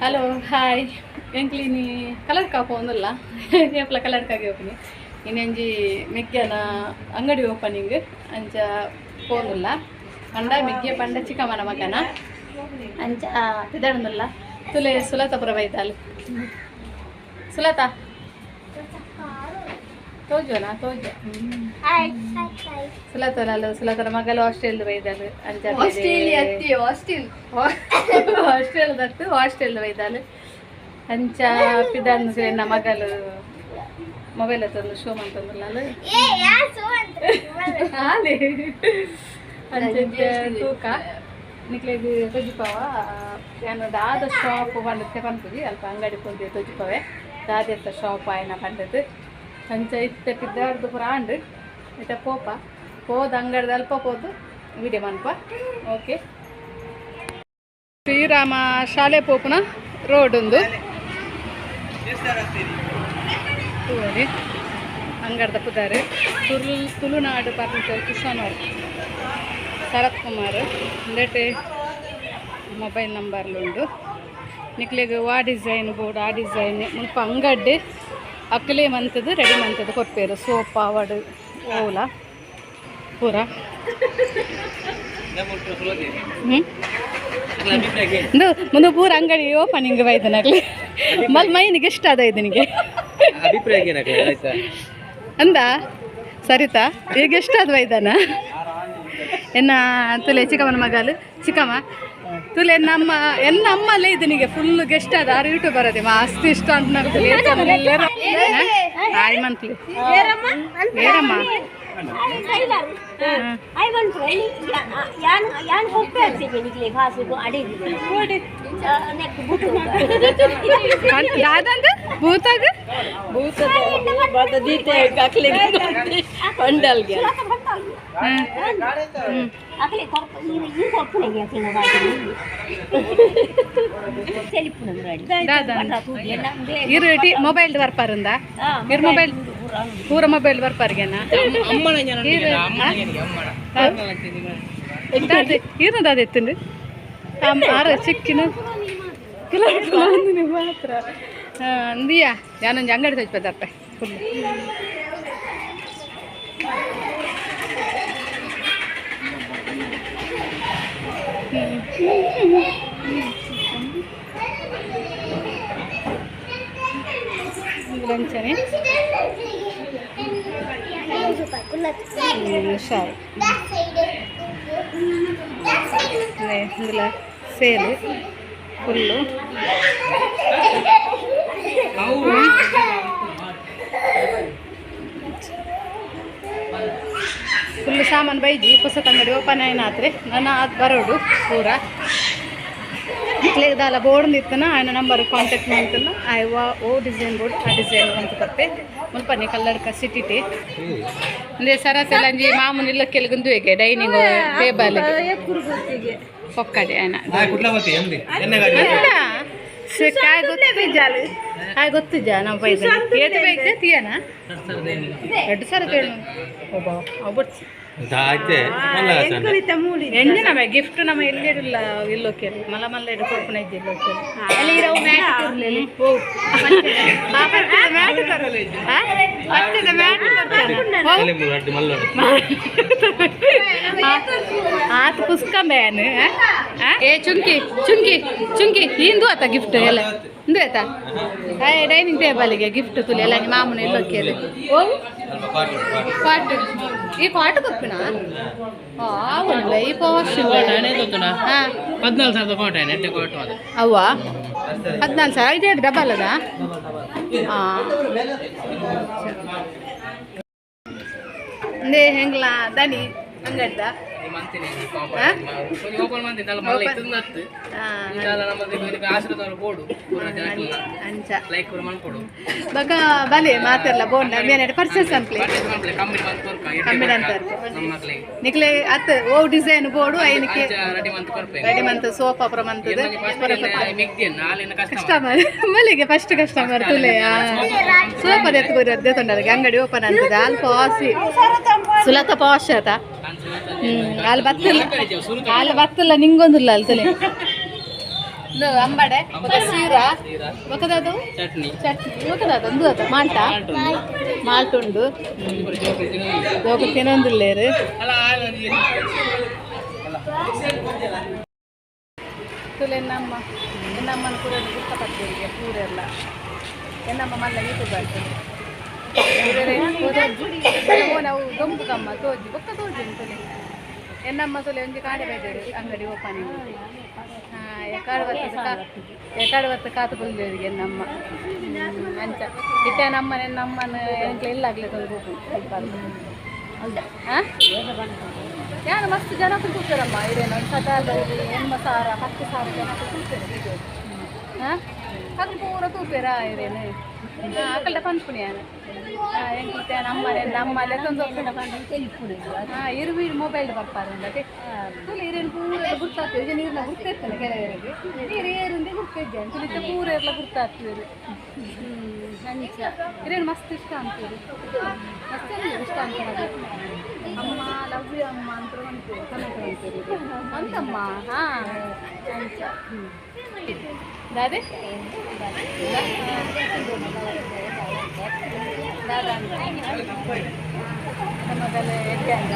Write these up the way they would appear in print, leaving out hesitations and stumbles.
hello hi ಎಂಕ್ಲಿನಿ colour ಕಾಪ ಒಂದಲ್ಲ ಏಪ್ಲ colour ಕಾಗಿ ಓಪನಿ ಇನ್ನೆಂಜಿ ಮೆಗ್ಗನ ಅಂಗಡಿ opening ಅಂಚ ಪೋನುಲ್ಲ ಪಂಡ ಮೆಗ್ಗೆ ಪಂಡ ಚಿಕ್ಕಮ್ಮನ ಮಗನ ಅಂಚ ಇದಾಡಲ್ಲ ತುಲೆ ಸುಲತಾಪುರ ಬೈತಾಲು ಸುಲತಾ ತೋಜೋನಾ ತೋಜ ಸುಲತನಲ್ಲ ಸುಲತನ ಮಗಲು ಹಾಸ್ಟೆಲ್ ಬೈದಾಲು ಅಂಚ ಹಾಸ್ಟೆಲ್ ದತ್ತು ಹಾಸ್ಟೆಲ್ ಬೈದಾಲು ಅಂಚ ಪಿದಾನ್ ನನ್ನ ಮಗಲು ಮೊಬೈಲ್ ತಂದು ಶೋ ಅಂತಂದಲ್ಲ ಹಾಲೆ ಅಂಚ ತೂಕ ನಿಕ್ಲೆಗ್ ತೊಜಿಪಾವ ನಾನು ದಾದ ಶಾಪ್ ಬಂದಕ್ಕೆ ಪನ್ಪುಜಿ ಅಲ್ಪ ಅಂಗಡಿ ಪೊಂದಿ ತೊಜಿಪಾವೆ ದಾದ ಶಾಪ್ ಆಯ್ನ ಪಂಡದು ಅಂಚ ಇತ್ತಿದ್ದಾಡ್ದು ಪೂರ ಆಂಡು ಇತ್ತ ಪೋಪ ಹೋದ ಅಂಗಡಿದ ಅಲ್ಪ ಹೋದು ವಿಡಿಯೋ ಮನ್ಪ ಓಕೆ ಶ್ರೀರಾಮ ಶಾಲೆ ಪೋಪುನ ರೋಡ್ ಒಂದು ಅಂಗಡಿದ ಪುದಾರೆ ತುಳುನಾಡು ಫರ್ನಿಚರ್ ಕಿಶನವ್ರು ಶರತ್ ಕುಮಾರ್ ಇಂದಟೆ ಮೊಬೈಲ್ ನಂಬರ್ಲುಂಡು ನಿಕ್ಲೆಗ್ ವಾ ಡಿಸೈನ್ ಬೋರ್ಡ್ ಆ ಡಿಸೈನ್ ಮುಲ್ಪ ಅಂಗಡಿ ಅಕ್ಕಲೇ ಮಂತದ್ದು ರೆಡಿ ಮಂತದ್ದು ಕೊಡ್ಪೇರು ಸೋಫಾ ವಡು ಓಲ ಪೂರ ಮುಂದೆ ಪೂರ ಅಂಗಡಿ ಓಪನಿಂಗ್ ಬೈದನಾಗ್ಲಿ ಮಲ್ ಮೈನಿಗೆ ಇಷ್ಟ ಅದ ಇದನಿಗೆ ಅಂದ ಸರಿತಾ ಈಗ ಎಷ್ಟು ಅದು ಬೈದಾನ ಎನ್ನ ತುಲೆ ಚಿಕ್ಕಮ್ಮನ ಮಗಲು ಚಿಕ್ಕಮ್ಮ ತುಲೆ ಎನ್ನ ಅಮ್ಮಲ್ಲೇ ಇದನಿಗೆ ಫುಲ್ ಗೆಸ್ಟ್ ಅದ ಆರು ಯೂಟ್ಯೂಬರ್ ಅದೇ ಮಸ್ತ್ ಇಷ್ಟ ಅಂತ ನಡ್ತದೆ ಹಾಯ್ ಮಂತ್ಲಿ ಏರಮ್ಮ ದಾದಂದ ಭೂತಾಗ ಹೊಂಡಲ್ಗೆ ಇರು ಮೊಬೈಲ್ ಬರ್ಪಾರಂದ ಇರು ಮೊಬೈಲ್ ಪೂರ ಮೊಬೈಲ್ ಬರ್ಪಾರ್ಗೆನಾ ಇರ್ನದ ಅದೆತ್ತಂಡು ಆರ ಚಿಕ್ಕಿನ ಕಿಲೋ ಮಾತ್ರ ಅಂದಿಯಾ ಯಾನೊಂದು ಅಂಗಡಿ ತೋಚ್ಪದಪ್ಪ ಫುಲ್ ಲಂಚನೆ ಹುಷಾರು ಇಂದುಲ ಸೇಲು ಫುಲ್ಲು ಫುಲ್ಲು ಸಾಮಾನು ಬೈಜಿ ಹೊಸ ಅಂಗಡಿ ಓಪನ್ ಆಯ್ನಾತ್ರೆ ನಾನು ಅದು ಬರೋಡು ಪೂರ ಇಟ್ಲೇದಾಲ ಬೋರ್ಡ್ ನಿತ್ತನ ఆయన ನಂಬರ್ ಕಾಂಟ್ಯಾಕ್ಟ್ ಮಾಡ್ತಾನ ಆಯ್ವಾ ಓ ಡಿಸೈನ್ ಬೋರ್ಡ್ ಆ ಡಿಸೈನ್ ಅಂತ ಕಪ್ಪೆ ಮುಲ್ಪನೆ ಕಲ್ಲರ್ ಕಸಿಟ್ಟಿಟ್ಟೆ ಅಂದ್ರೆ ಸರಸೆಲ್ಲ ಅಂಜಿ ಮಾಮೂಲಿ ಇಲ್ಲಕ್ಕೆಲ್ಲ ಗುಂದುವೆಗೆ ಡೈನಿಂಗ್ ಟೇಬಲ್ ಪೊಕ್ಕಡೆ ఆయన ಕಾಯ್ ಗೊತ್ತು ಜಾ ನಾವು ಬೈದ ಏತು ಬೈಕ್ ತೀಯನ 2,000 ತೇಳು ಒಬ್ಬಟ್ಟು ಎಂಜಿನ ಗಿಫ್ಟ್ ನಮ್ಮ ಎಲ್ಲಿರಲ್ಲ ಇಲ್ಲೋಕೆ ಮಲ ಮಲ್ಲ ಇಡು ಕೊಡ್ಪುಣ ಇದ್ದೆ ಆತ ಪುಸ್ಕಂಬೇನ್ ಏ ಚುಂಕಿ ಚುಂಕಿ ಚುಂಕಿ ಇಂದು ಆತ ಗಿಫ್ಟ್ ಎಲ್ಲ ಇಂದು ಆಯ್ತಾ ಡೈನಿಂಗ್ ಟೇಬಲ್ಗೆ ಗಿಫ್ಟ್ ತುಲಿ ಎಲ್ಲ ನಿಮ್ಮ ಮಾಮೂನ ಇಲ್ಲೋಕೆ ಓ ಪಾಟ್ ಈ ಪಾಟ್ ಕೊಪ್ಪಿನ ಈ ಪೋಸ್ಟ್ 14,000 ಕೋಟೆ ನೆಟ್ಟೆ ಕೋಟು ಅದು ಅವ್ವ 14,000 ಇದೆ ಡಬಲ್ ಅದ ನೇ ಹೆಂಗ್ಲಾ ದನಿ ಅಂಗಡ್ಡ ಬಗ ಬಲೆ ಮಾತೆಲ್ಲ ಬೋಂಡ ಮೇನೆ ಪರ್ಚೇಸ್ ಅನ್ಪ್ಲೆ ಕಮ್ಮಿ ಅಂತಾರೆ ನಿಕ್ಲೆ ಅತ್ ಓ ಡಿಸೈನ್ ಬೋರ್ಡು ಐನಕ್ಕೆ ರೆಡಿ ಮಂತ್ ಸೋಫಾ ಪುರ ಮಂತದ ಕಸ್ಟಮರ್ ಮಲ್ಲಿಗೆ ಫಸ್ಟ್ ಕಸ್ಟಮರ್ ತುಲೆ ಸೋಫಾ ಎತ್ಕೋರಿ ತೊಂಡರಿಗೆ ಅಂಗಡಿ ಓಪನ್ ಅಂತದ ಅಲ್ಲಿ ಪಾಸಿ ಸುಲತ ಪಾಶ್ ಆತ ಅಲ್ಲಿ ಬತ್ತಿಲ್ಲ ನಿಂಗೊಂದಿಲ್ಲ ಅಲ್ಲಿ ತಲೆ ಅಂಬಡೆ ಸೀರಾ ಒಕ್ಕದದು ಚಟ್ನಿ ಒಕ್ಕದದು ಒಂದು ಅದು ಮಾಲ್ಟ್ ಉಂಡು ಜೋಕು ತಿನ್ನೊಂದಿಲ್ಲೇರು ತುಲೆ ಎನ್ನಮ್ಮನ ಕೂಡ ಗುರ್ತಪಡ್ತೀವಿ ಪೂರೆಲ್ಲ ಎನ್ನಮ್ಮ ಮಲ್ಲ ಯೂಟ್ಯೂಬ್ ಆಗ್ತದೆ ನಾವು ದೊಂಬು ಕಮ್ಮ ತೋಜಿ ಬೊಕ್ಕ ತೋಜಿ ಅಂತಲೇ ಎನ್ನಮ್ಮ ತೊಲೆ ಒಂಜಿ ಕಾಡೆ ಬೇಜಾರು ಅಂಗಡಿ ಓಪನಿಂಗ್ ಎಕಾಡು ಹೊತ್ತು ಕಾತು ಕೊಲ್ಲೇರಿಗೆ ಎನ್ನಮ್ಮ ಅಂಚ ಇಟ್ಟ ನಮ್ಮನ ಎಂಕ್ಲೆ ಇಲ್ಲ ಆಗ್ಲಿ ತಂದು ಯಾರು ಮಸ್ತ್ ಜನ ಕೂತಾರಮ್ಮ ಇದೇನು ಸದಾದಲ್ಲಿ ಹೆಣ್ಮ ಸಾರ 10 ಸಾವಿರ ಜನ ಕೂತಾರೆ ಅದು ಪೂರ ತೂಪೇರ ಇದೇನು ಅಕಲ್ಡ ಪಂಚ್ಪುಣಿಯಾನ ಎಂಕ್ಲಿತೆ ನಮ್ಮಲ್ಲೇ ತಂದು ಇರುವಿ ಮೊಬೈಲ್ ಬರ್ಪಾರಂದಕ್ಕೆ ತುಳು ಇರೇನು ಪೂರ ಗುರ್ತಾಗ್ತದೆ ಈಗ ನೀರನ್ನ ಗುರ್ತಿರ್ತಾನೆ ಕೆಲವರಿಗೆ ನೀರು ಏರುಂದೆ ಗುರ್ತಿದ್ದೆ ಅಂತಲಿದ್ದ ಪೂರ ಎಲ್ಲ ಗುರ್ತಾಗ್ತೀವಿ ಹಂಚ ಇರೇನು ಮಸ್ತ್ ಇಷ್ಟ ಅಂತೀರಿ ಮಸ್ತ್ ಇಷ್ಟ ಅಂತಾರೆ ಅಮ್ಮ ಲವ್ ಯು ಅಮ್ಮ ಅಂತ ಅಂತೀವಿ ಕನ್ನಡ ಅಂತೀರಿ ಅಂತಮ್ಮ ಹಾಂ ಹಂಚ ದಾದೆ ದಾದಾ ನಮ್ಮದೆಲ್ಲ ಎಡ್ಡೆಂಗ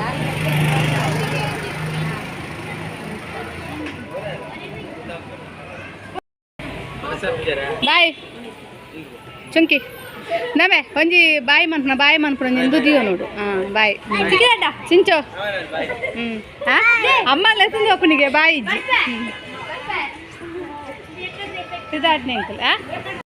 ಬಾಯ್ ಚುಂಕಿ ನಮೆ ಒಂಜಿ ಬಾಯಿ ಮನ್ಪುರ ನಿಂದು ದಿಯೋ ನೋಡು ಬಾಯ್ ಚಿಂಚೋ ಅಮ್ಮ ಲೆಸಂದು ಒಪ್ಪನಿಗೆ ಬಾಯಿ ಇಜ್ಜಿ ಇದಾಡ್ನೆ ಅಂಕಲ್